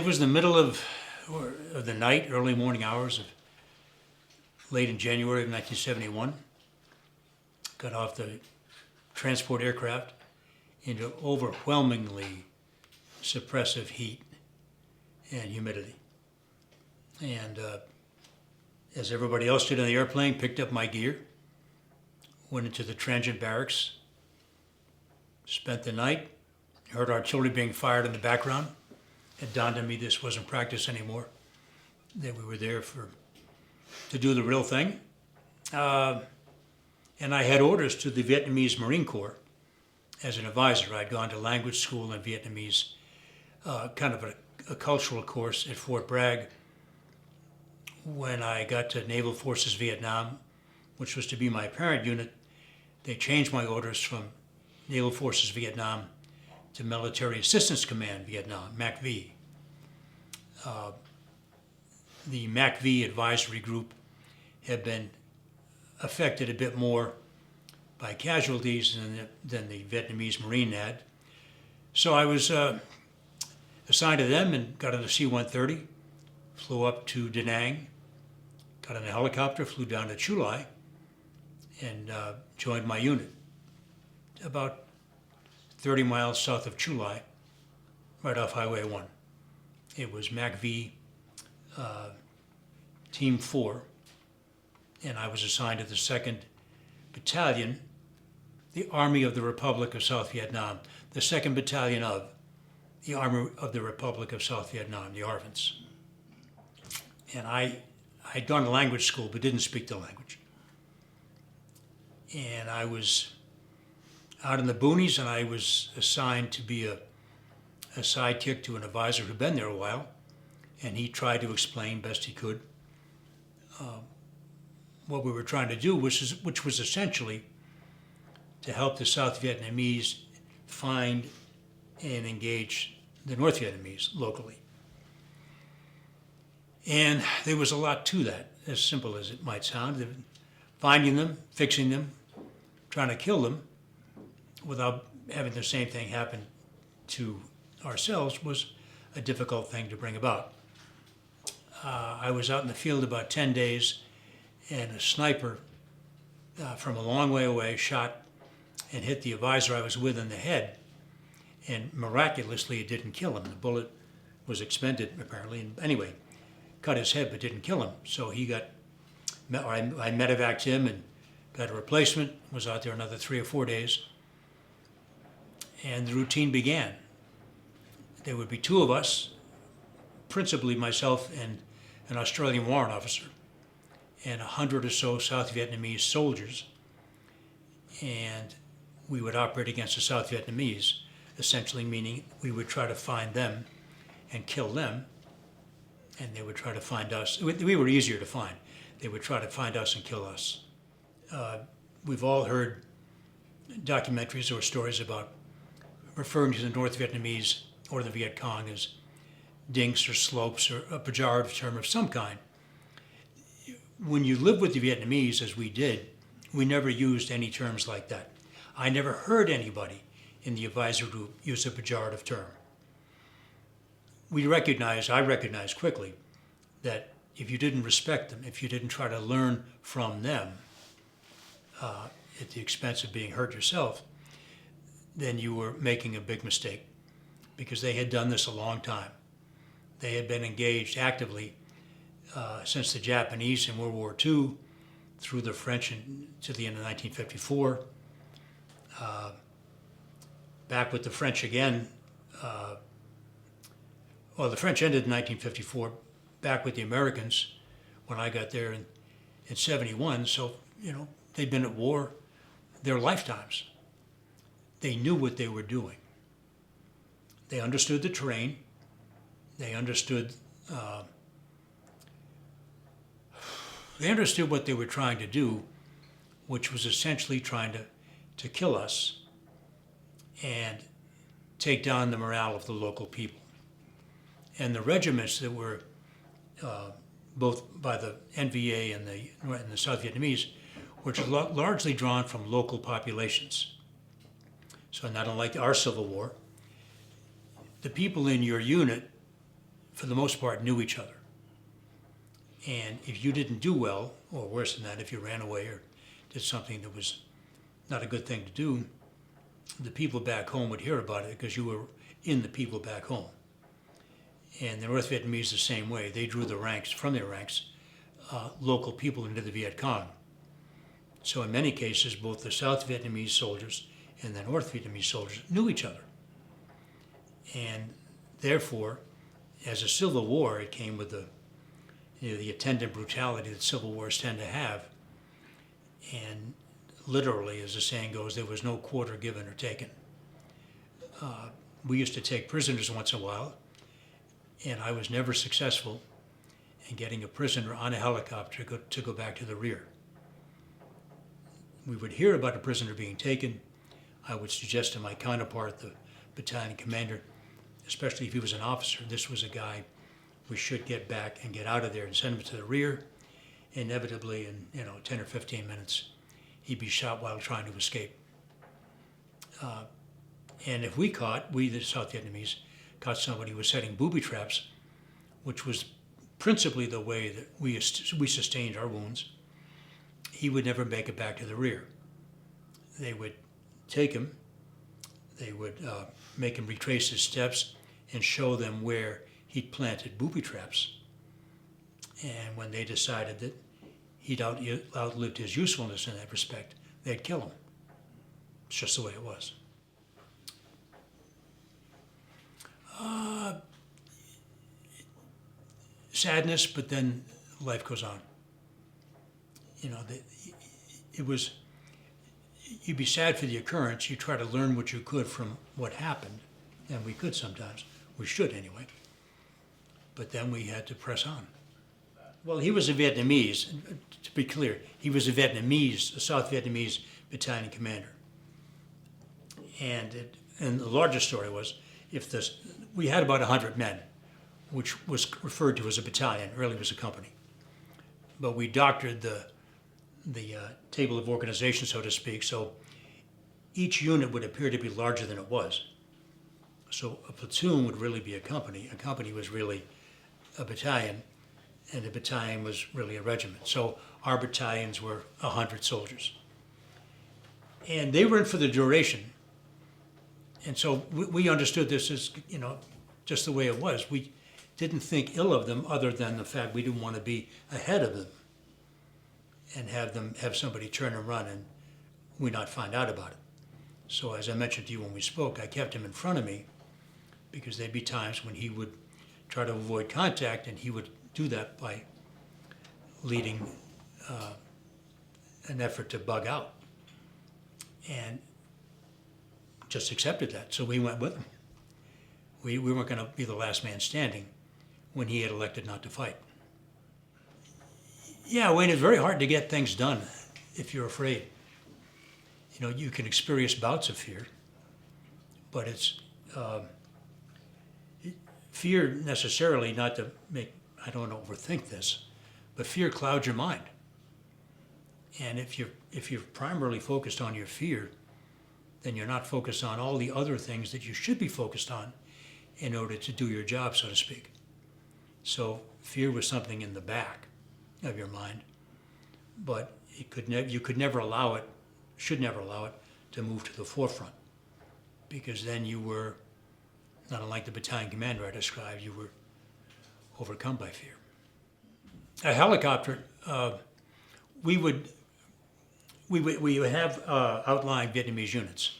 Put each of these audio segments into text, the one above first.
It was the middle of the night, early morning hours of late in January of 1971. Got off the transport aircraft into overwhelmingly suppressive heat and humidity. And as everybody else did on the airplane, picked up my gear, went into the transient barracks, spent the night, heard artillery being fired in the background. It dawned on me this wasn't practice anymore, that we were there to do the real thing. And I had orders to the Vietnamese Marine Corps as an advisor. I'd gone to language school in Vietnamese, kind of a cultural course at Fort Bragg. When I got to Naval Forces Vietnam, which was to be my parent unit, they changed my orders from Naval Forces Vietnam to Military Assistance Command Vietnam, MACV. The MACV advisory group had been affected a bit more by casualties than the Vietnamese Marine had. So I was assigned to them and got on a C-130, flew up to Da Nang, got on a helicopter, flew down to Chu Lai, and joined my unit. About 30 miles south of Chu Lai, right off Highway 1. It was MACV Team 4, and I was assigned to the 2nd Battalion, the Army of the Republic of South Vietnam, the 2nd Battalion of the Army of the Republic of South Vietnam, the ARVNs. And I'd gone to language school but didn't speak the language. And I was out in the boonies, and I was assigned to be a sidekick to an advisor who'd been there a while, and he tried to explain best he could what we were trying to do, which was essentially to help the South Vietnamese find and engage the North Vietnamese locally. And there was a lot to that, as simple as it might sound. Finding them, fixing them, trying to kill them without having the same thing happen to ourselves was a difficult thing to bring about. I was out in the field about 10 days, and a sniper from a long way away shot and hit the advisor I was with in the head, and miraculously it didn't kill him. The bullet was expended apparently, and anyway, cut his head but didn't kill him. So I medevaced him and got a replacement, was out there another 3 or 4 days, and the routine began. There would be 2 of us, principally myself and an Australian warrant officer, and 100 or so South Vietnamese soldiers, and we would operate against the South Vietnamese, essentially meaning we would try to find them and kill them, and they would try to find us. We were easier to find. They would try to find us and kill us. We've all heard documentaries or stories about referring to the North Vietnamese or the Viet Cong as dinks or slopes or a pejorative term of some kind. When you live with the Vietnamese, as we did, we never used any terms like that. I never heard anybody in the advisor group use a pejorative term. I recognized quickly that if you didn't respect them, if you didn't try to learn from them at the expense of being hurt yourself, then you were making a big mistake, because they had done this a long time. They had been engaged actively since the Japanese in World War II, through the French to the end of 1954. Back with the French again, the French ended in 1954, back with the Americans when I got there in 71. So, they'd been at war their lifetimes. They knew what they were doing. They understood the terrain. They understood what they were trying to do, which was essentially trying to kill us and take down the morale of the local people. And the regiments that were both by the NVA and the South Vietnamese were largely drawn from local populations. So not unlike our Civil War, the people in your unit for the most part, knew each other. And if you didn't do well, or worse than that, if you ran away or did something that was not a good thing to do, the people back home would hear about it because you were in the people back home. And the North Vietnamese the same way. They drew the ranks, from their ranks, local people into the Viet Cong. So in many cases, both the South Vietnamese soldiers and the North Vietnamese soldiers knew each other. And therefore, as a civil war, it came with the attendant brutality that civil wars tend to have. And literally, as the saying goes, there was no quarter given or taken. We used to take prisoners once in a while, and I was never successful in getting a prisoner on a helicopter to go back to the rear. We would hear about a prisoner being taken. I would suggest to my counterpart, the battalion commander, especially if he was an officer, this was a guy we should get back and get out of there and send him to the rear. Inevitably, in 10 or 15 minutes, he'd be shot while trying to escape. And if we, the South Vietnamese, caught somebody who was setting booby traps, which was principally the way that we sustained our wounds, he would never make it back to the rear. They would take him, they would make him retrace his steps and show them where he'd planted booby traps. And when they decided that he'd outlived his usefulness in that respect, they'd kill him. It's just the way it was. Sadness, but then life goes on. You'd be sad for the occurrence. You try to learn what you could from what happened, and we could sometimes. We should anyway. But then we had to press on. Well, he was a Vietnamese, to be clear. He was a South Vietnamese battalion commander. And the larger story was, we had about 100 men, which was referred to as a battalion, really was a company. But we doctored the table of organization, so to speak, so each unit would appear to be larger than it was. So a platoon would really be a company. A company was really a battalion, and a battalion was really a regiment. So our battalions were 100 soldiers. And they were in for the duration. And so we understood this as, just the way it was. We didn't think ill of them other than the fact we didn't want to be ahead of them and have somebody turn and run and we not find out about it. So as I mentioned to you when we spoke, I kept him in front of me because there'd be times when he would try to avoid contact, and he would do that by leading an effort to bug out. And just accepted that, so we went with him. We weren't going to be the last man standing when he had elected not to fight. Yeah, Wayne, it's very hard to get things done if you're afraid. You can experience bouts of fear, but it's fear necessarily, not to make, I don't want to overthink this, but fear clouds your mind. And if you're primarily focused on your fear, then you're not focused on all the other things that you should be focused on in order to do your job, so to speak. So fear was something in the back of your mind, but you could never allow it, should never allow it to move to the forefront, because then you were, not unlike the battalion commander I described, you were overcome by fear. A helicopter, we would have outlying Vietnamese units,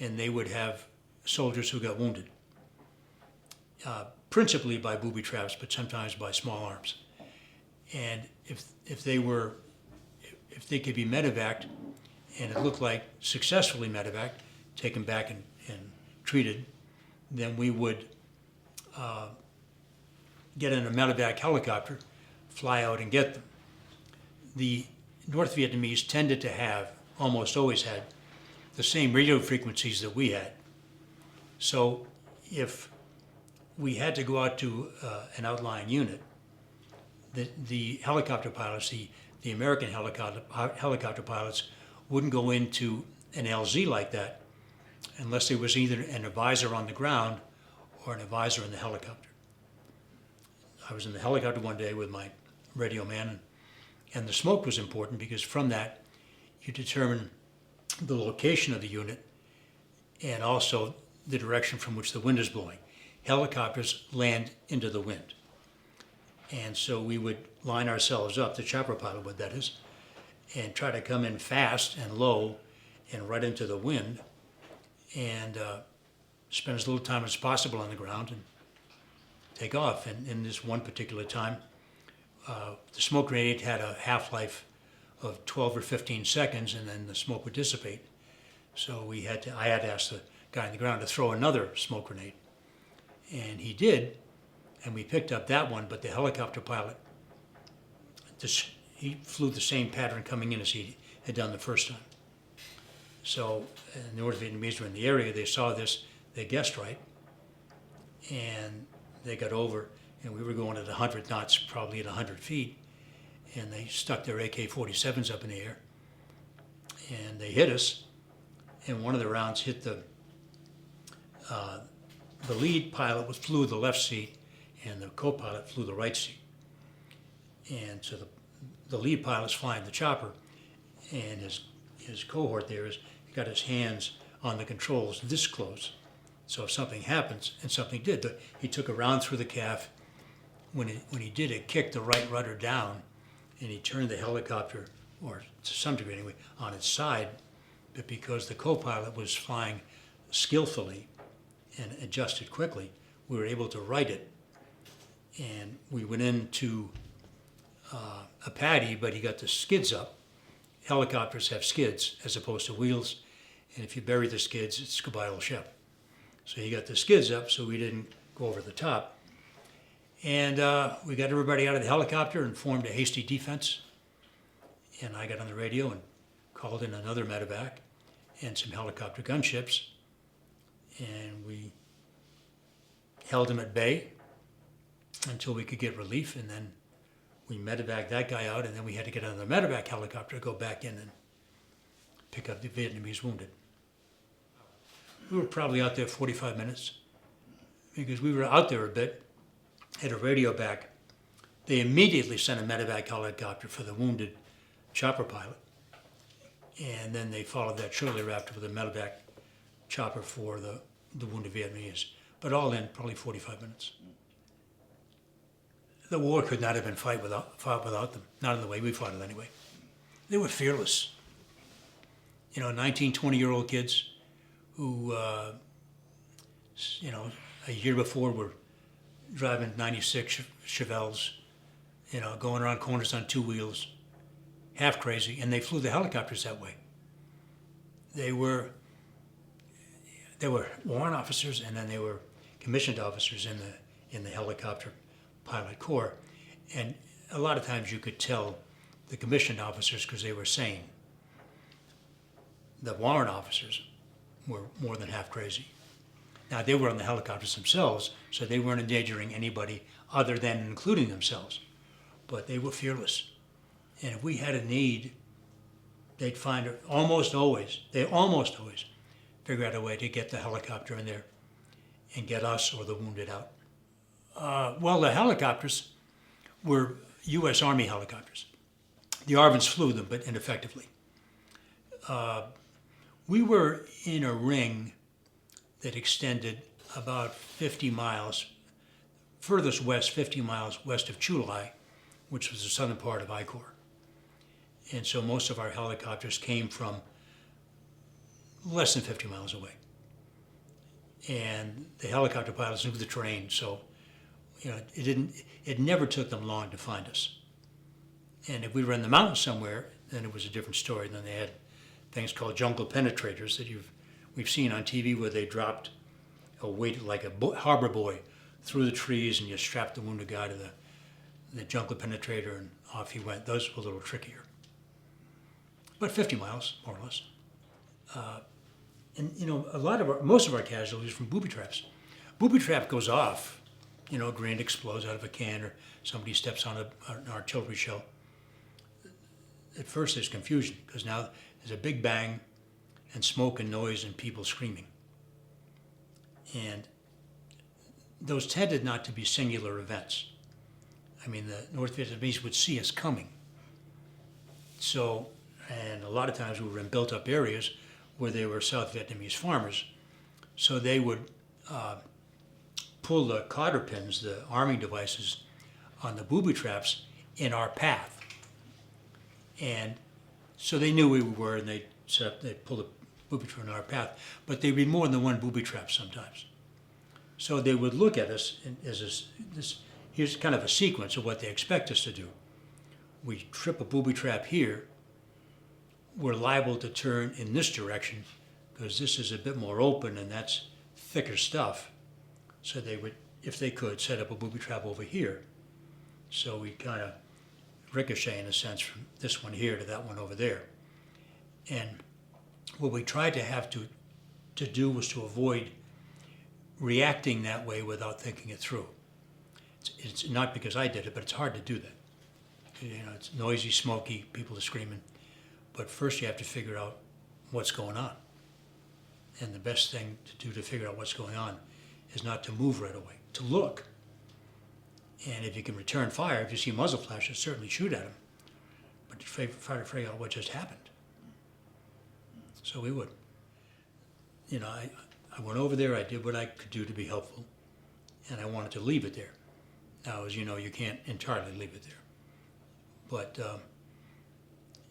and they would have soldiers who got wounded, principally by booby traps, but sometimes by small arms. And if they could be medevaced, and it looked like successfully medevaced, taken back and treated, then we would get in a medevac helicopter, fly out and get them. The North Vietnamese tended to have, almost always had, the same radio frequencies that we had. So if we had to go out to an outlying unit, the helicopter pilots, the American helicopter pilots, wouldn't go into an LZ like that unless there was either an advisor on the ground or an advisor in the helicopter. I was in the helicopter one day with my radio man, and the smoke was important because from that you determine the location of the unit and also the direction from which the wind is blowing. Helicopters land into the wind. And so we would line ourselves up, the chopper pilot would, that is, and try to come in fast and low and right into the wind and spend as little time as possible on the ground and take off. And in this one particular time, the smoke grenade had a half-life of 12 or 15 seconds, and then the smoke would dissipate. So I had to ask the guy on the ground to throw another smoke grenade. And he did, and we picked up that one, but the helicopter pilot, he flew the same pattern coming in as he had done the first time. So the North Vietnamese were in the area, they saw this, they guessed right, and they got over, and we were going at 100 knots, probably at 100 feet, and they stuck their AK-47s up in the air, and they hit us, and one of the rounds hit the lead pilot flew the left seat, and the co-pilot flew the right seat. And so the lead pilot's flying the chopper, and his cohort there got his hands on the controls this close. So if something happens, and something did, he took a round through the calf. When he did, it kicked the right rudder down, and he turned the helicopter, or to some degree anyway, on its side. But because the co-pilot was flying skillfully and adjusted quickly, we were able to right it. And we went into a paddy, but he got the skids up. Helicopters have skids as opposed to wheels, and if you bury the skids, it's goodbye old ship. So he got the skids up so we didn't go over the top. And we got everybody out of the helicopter and formed a hasty defense. And I got on the radio and called in another medevac and some helicopter gunships. And we held him at bay until we could get relief, and then we medevaced that guy out, and then we had to get on the medevac helicopter to go back in and pick up the Vietnamese wounded. We were probably out there 45 minutes because we were out there a bit, had a radio back. They immediately sent a medevac helicopter for the wounded chopper pilot, and then they followed that shortly thereafter with a medevac chopper for the wounded Vietnamese. But all in, probably 45 minutes. The war could not have been fought without them, not in the way we fought it anyway. They were fearless. 19, 20-year-old kids who, a year before were driving 96 Chevelles, going around corners on two wheels, half crazy, and they flew the helicopters that way. They were warrant officers, and then they were commissioned officers in the helicopter pilot corps, and a lot of times you could tell the commissioned officers because they were sane. The warrant officers were more than half crazy. Now they were on the helicopters themselves, so they weren't endangering anybody other than including themselves, but they were fearless. And if we had a need, they'd find it almost always figure out a way to get the helicopter in there and get us or the wounded out. Well, the helicopters were U.S. Army helicopters. The ARVNs flew them, but ineffectively. We were in a ring that extended about 50 miles, furthest west, 50 miles west of Chu Lai, which was the southern part of I Corps. And so most of our helicopters came from less than 50 miles away. And the helicopter pilots knew the terrain, so it never took them long to find us. And if we were in the mountains somewhere, then it was a different story. Then they had things called jungle penetrators that we've seen on TV where they dropped a weight like a harbor buoy through the trees, and you strapped the wounded guy to the jungle penetrator, and off he went. Those were a little trickier. But 50 miles, more or less. Most of our casualties from booby traps. Booby trap goes off, a grenade explodes out of a can, or somebody steps on an artillery shell. At first there's confusion, because now there's a big bang and smoke and noise and people screaming. And those tended not to be singular events. I mean, the North Vietnamese would see us coming. So, and a lot of times we were in built-up areas where they were South Vietnamese farmers. So they would pull the cotter pins, the arming devices, on the booby traps in our path. And so they knew where we were, and they'd pull the booby trap in our path. But there'd be more than one booby trap sometimes. So they would look at us as this. Here's kind of a sequence of what they expect us to do. We trip a booby trap here. We're liable to turn in this direction because this is a bit more open and that's thicker stuff. So they would, if they could, set up a booby trap over here. So we kind of ricochet in a sense from this one here to that one over there. And what we tried to do was to avoid reacting that way without thinking it through. It's not because I did it, but it's hard to do that. You know, it's noisy, smoky, people are screaming. But first you have to figure out what's going on. And the best thing to do to figure out what's going on is not to move right away, to look. And if you can return fire, if you see muzzle flashes, certainly shoot at them. But try to figure out what just happened. So we would. You know, I went over there, I did what I could do to be helpful, and I wanted to leave it there. Now, as you know, you can't entirely leave it there. But,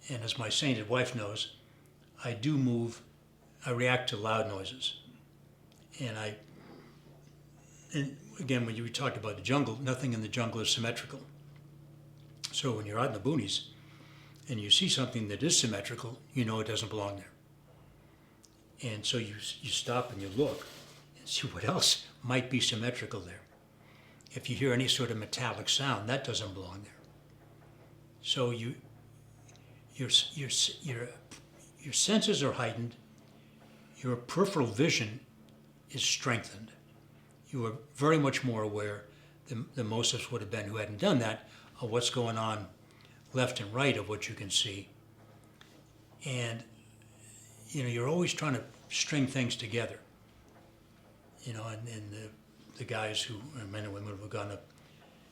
and as my sainted wife knows, I do move, I react to loud noises. And again, when you talked about the jungle, nothing in the jungle is symmetrical. So when you're out in the boonies and you see something that is symmetrical, you know it doesn't belong there. And so you stop and you look and see what else might be symmetrical there. If you hear any sort of metallic sound, that doesn't belong there. So your senses are heightened, your peripheral vision is strengthened. You are very much more aware than most of us would have been who hadn't done that, of what's going on left and right of what you can see. And you know, you're always trying to string things together. You know, and the guys who, men and women who have gone to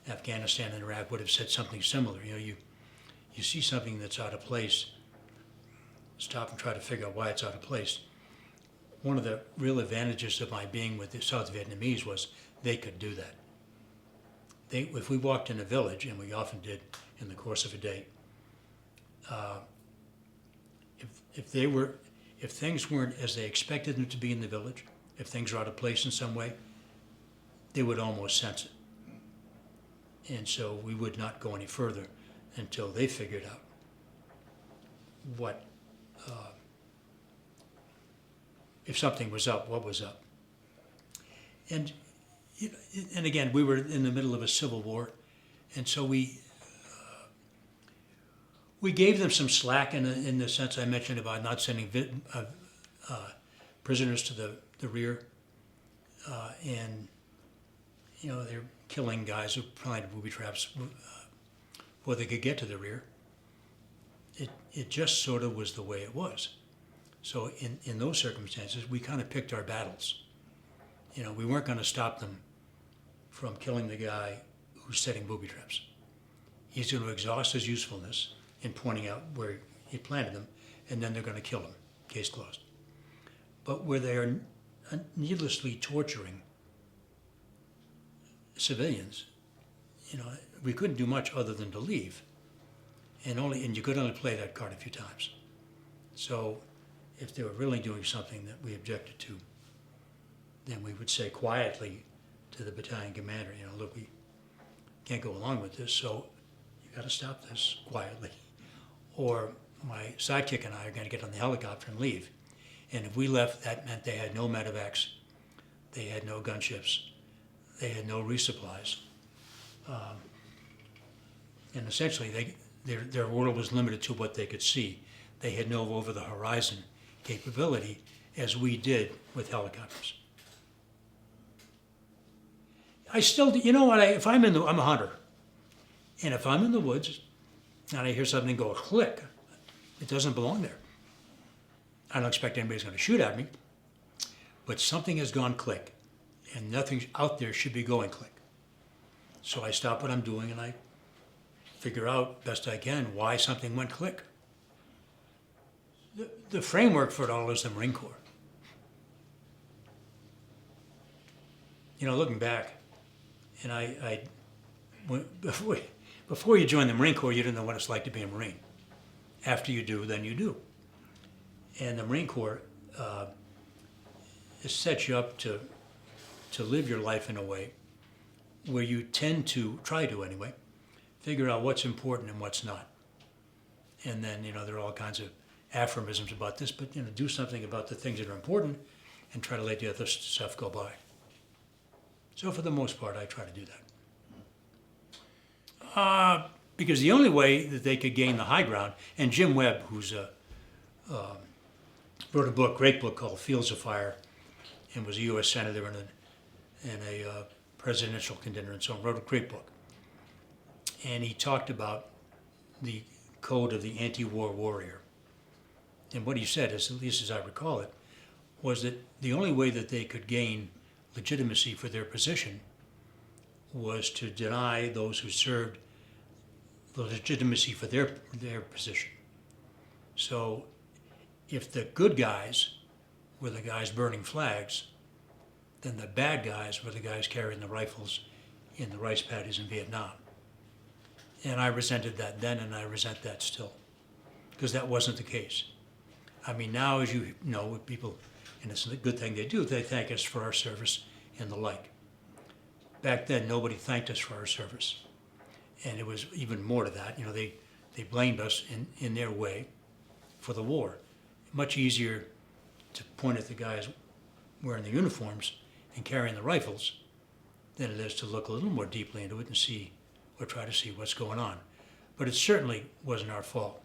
Afghanistan and Iraq would have said something similar. You know, you see something that's out of place, stop and try to figure out why it's out of place. One of the real advantages of my being with the South Vietnamese was they could do that. If we walked in a village, and we often did in the course of a day, if things weren't as they expected them to be in the village, if things were out of place in some way, they would almost sense it. And so we would not go any further until they figured out what, if something was up, what was up. And you know, and again, we were in the middle of a civil war, and so we gave them some slack in the sense I mentioned about not sending prisoners to the rear, and you know, they're killing guys who planted booby traps before they could get to the rear. It just sort of was the way it was. So in those circumstances, we kind of picked our battles. You know, we weren't going to stop them from killing the guy who's setting booby traps. He's going to exhaust his usefulness in pointing out where he planted them, and then they're going to kill him, case closed. But where they are needlessly torturing civilians, you know, we couldn't do much other than to leave. And you could only play that card a few times. So if they were really doing something that we objected to, then we would say quietly to the battalion commander, you know, look, we can't go along with this, so you got to stop this quietly. Or my sidekick and I are going to get on the helicopter and leave. And if we left, that meant they had no medevacs, they had no gunships, they had no resupplies. And essentially, their world was limited to what they could see. They had no over-the-horizon capability, as we did with helicopters. I still, you know what, if I'm I'm a hunter, and if I'm in the woods and I hear something go click, it doesn't belong there. I don't expect anybody's going to shoot at me, but something has gone click, and nothing out there should be going click. So I stop what I'm doing and I figure out best I can why something went click. The framework for it all is the Marine Corps. You know, looking back, and before you joined the Marine Corps, you didn't know what it's like to be a Marine. After you do, then you do. And the Marine Corps it sets you up to live your life in a way where you tend to, try to anyway, figure out what's important and what's not. And then, you know, there are all kinds of aphorisms about this, but, you know, do something about the things that are important and try to let the other stuff go by. So for the most part, I try to do that. Because the only way that they could gain the high ground, and Jim Webb, who's wrote a book, great book called Fields of Fire, and was a U.S. Senator and a presidential contender and so on, wrote a great book. And he talked about the code of the anti-war warrior. And what he said, at least as I recall it, was that the only way that they could gain legitimacy for their position was to deny those who served the legitimacy for their position. So if the good guys were the guys burning flags, then the bad guys were the guys carrying the rifles in the rice paddies in Vietnam. And I resented that then, and I resent that still, because that wasn't the case. I mean, now, as you know, people, and it's a good thing they do, they thank us for our service and the like. Back then, nobody thanked us for our service. And it was even more to that. You know, they blamed us in their way for the war. Much easier to point at the guys wearing the uniforms and carrying the rifles than it is to look a little more deeply into it and see, or try to see what's going on. But it certainly wasn't our fault.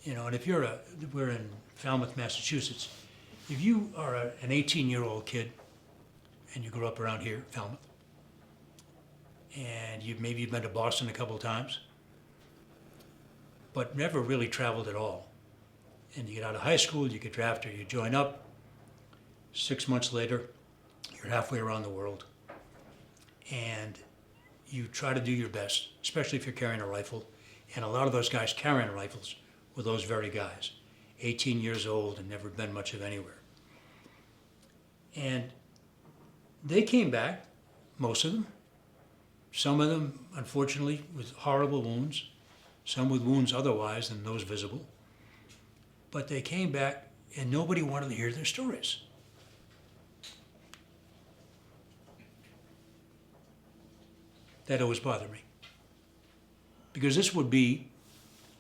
You know, and if we're in Falmouth, Massachusetts, if you are an 18-year-old kid and you grew up around here, Falmouth, and maybe you've been to Boston a couple of times, but never really traveled at all, and you get out of high school, you get drafted, you join up, 6 months later, you're halfway around the world, and you try to do your best, especially if you're carrying a rifle, and a lot of those guys carrying rifles were those very guys, 18 years old and never been much of anywhere. And they came back, most of them. Some of them, unfortunately, with horrible wounds, some with wounds otherwise than those visible. But they came back and nobody wanted to hear their stories. That always bothered me. Because this would be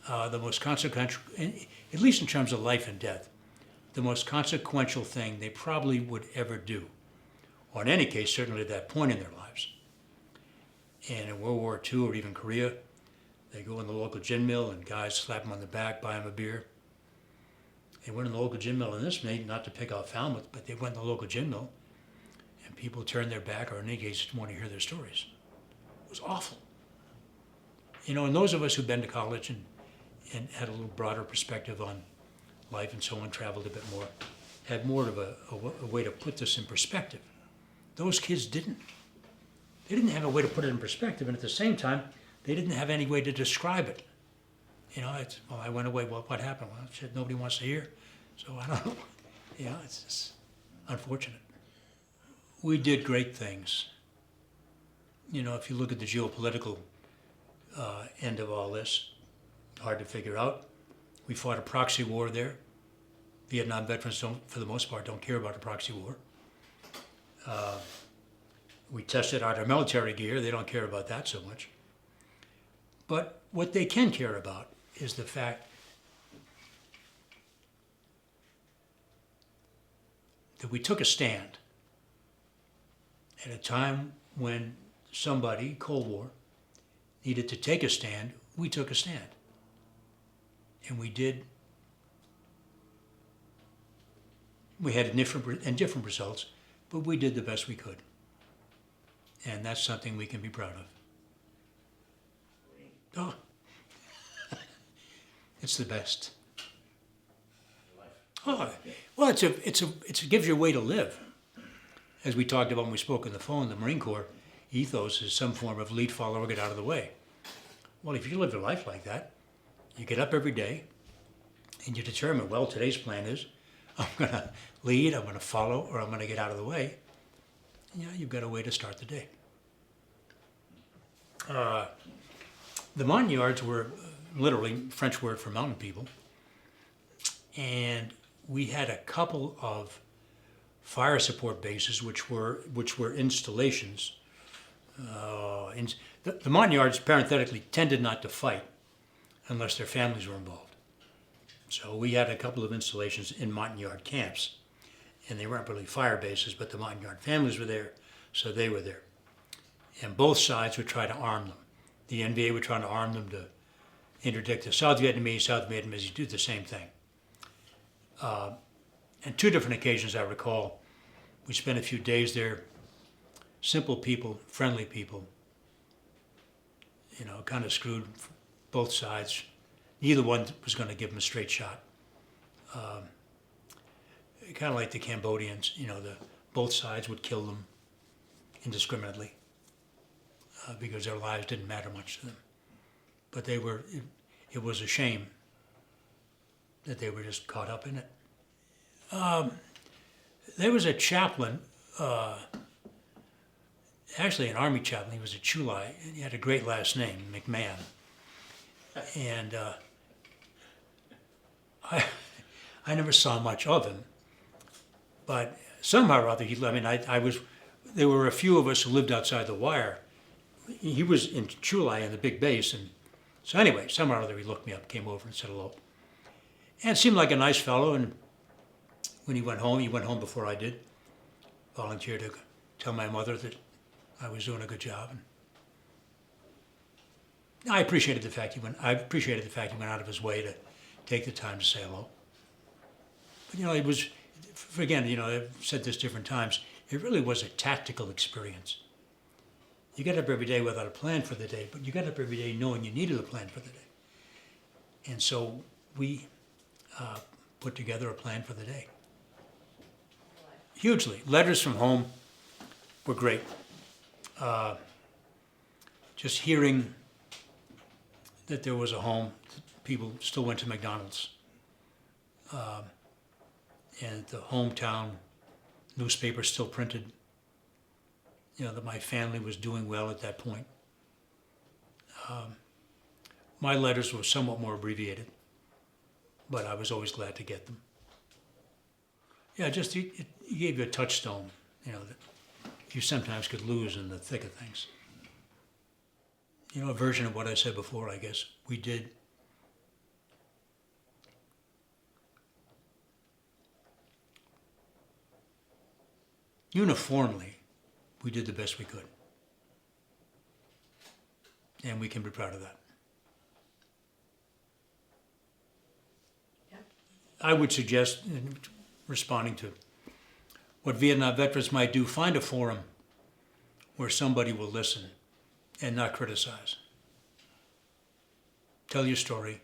the most consequential, at least in terms of life and death, the most consequential thing they probably would ever do. Or in any case, certainly at that point in their lives. And in World War II or even Korea, they go in the local gin mill and guys slap them on the back, buy them a beer. They went in the local gin mill, and this made, not to pick out Falmouth, but they went in the local gin mill and people turned their back, or in any case, didn't want to hear their stories. It was awful. You know, and those of us who've been to college and had a little broader perspective on life and so on, traveled a bit more, had more of a way to put this in perspective. Those kids didn't. They didn't have a way to put it in perspective, and at the same time, they didn't have any way to describe it. You know, it's, well, I went away, well, what happened? Well, shit, nobody wants to hear, so I don't know. You know, it's just unfortunate. We did great things. You know, if you look at the geopolitical end of all this, hard to figure out. We fought a proxy war there. Vietnam veterans don't, for the most part, don't care about a proxy war. We tested out our military gear. They don't care about that so much. But what they can care about is the fact that we took a stand at a time when somebody, Cold War, needed to take a stand. We took a stand. And we did. We had different results, but we did the best we could. And that's something we can be proud of. Oh, it's the best. Oh, well, it gives you a way to live. As we talked about when we spoke on the phone, the Marine Corps ethos is some form of lead, follow, or get out of the way. Well, if you live your life like that, you get up every day and you determine, well, today's plan is I'm going to lead, I'm going to follow, or I'm going to get out of the way. You've got a way to start the day. The Montagnards were literally French word for mountain people. And we had a couple of fire support bases, which were installations. The Montagnards, parenthetically, tended not to fight unless their families were involved. So we had a couple of installations in Montagnard camps, and they weren't really fire bases, but the Montagnard families were there, so they were there. And both sides would try to arm them. The NVA would try to arm them to interdict the South Vietnamese do the same thing. And two different occasions I recall, we spent a few days there, simple people, friendly people, kind of screwed both sides. Neither one was going to give them a straight shot. Kind of like the Cambodians, both sides would kill them indiscriminately because their lives didn't matter much to them. But it was a shame that they were just caught up in it. There was a chaplain, actually an army chaplain. He was a Chulai, and he had a great last name, McMahon. And I never saw much of him, but somehow or other, there were a few of us who lived outside the wire. He was in Chulai in the big base, and so anyway, somehow or other he looked me up, came over and said hello. And seemed like a nice fellow, and when he went home before I did, volunteered to tell my mother that I was doing a good job. And I appreciated the fact he went out of his way to take the time to say hello. But it was, again, I've said this different times, it really was a tactical experience. You get up every day without a plan for the day, but you got up every day knowing you needed a plan for the day. And so we put together a plan for the day. Hugely. Letters from home were great. Just hearing that there was a home, people still went to McDonald's. And the hometown newspaper still printed, that my family was doing well at that point. My letters were somewhat more abbreviated, but I was always glad to get them. Yeah, just it gave you a touchstone, that you sometimes could lose in the thick of things. A version of what I said before, I guess. We did uniformly, we did the best we could. And we can be proud of that. Yep. I would suggest, responding to what Vietnam veterans might do, find a forum where somebody will listen and not criticize. Tell your story,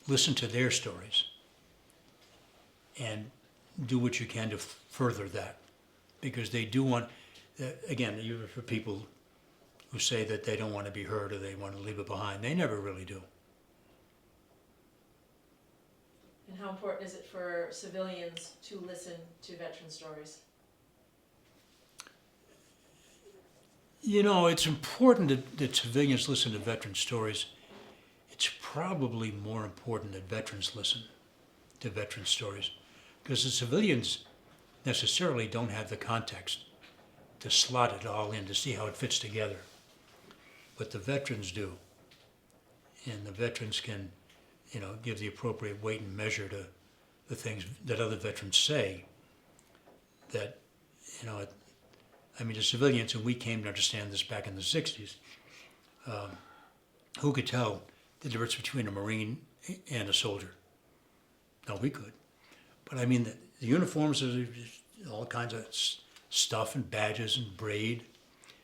listen to their stories, and do what you can to further that. Because they do want, again, for people who say that they don't want to be heard or they want to leave it behind, they never really do. And how important is it for civilians to listen to veteran stories? It's important that civilians listen to veteran stories. It's probably more important that veterans listen to veteran stories, because the civilians necessarily don't have the context to slot it all in, to see how it fits together. But the veterans do. And the veterans can, give the appropriate weight and measure to the things that other veterans say that, the civilians, and we came to understand this back in the 60s, who could tell the difference between a Marine and a soldier? No, we could. But the uniforms are all kinds of stuff and badges and braid.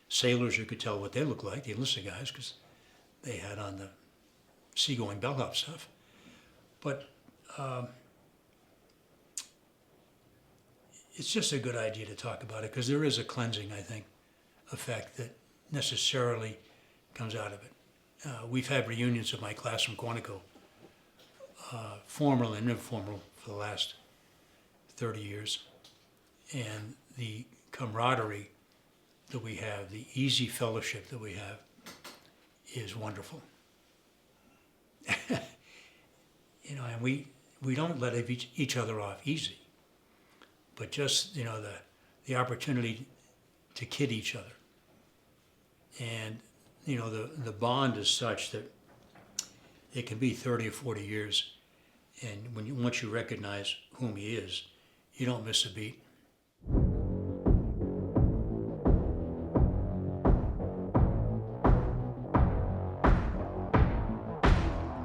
Sailors, you could tell what they looked like, the enlisted guys, because they had on the seagoing bellhop stuff. But it's just a good idea to talk about it, because there is a cleansing, I think, effect that necessarily comes out of it. we've had reunions of my class from Quantico, formal and informal, for the last 30 years. And the camaraderie that we have, the easy fellowship that we have, is wonderful. You know, and we don't let each other off easy, but just, you know, the opportunity to kid each other. And, you know, the bond is such that it can be 30 or 40 years, and once you recognize whom he is, you don't miss a beat.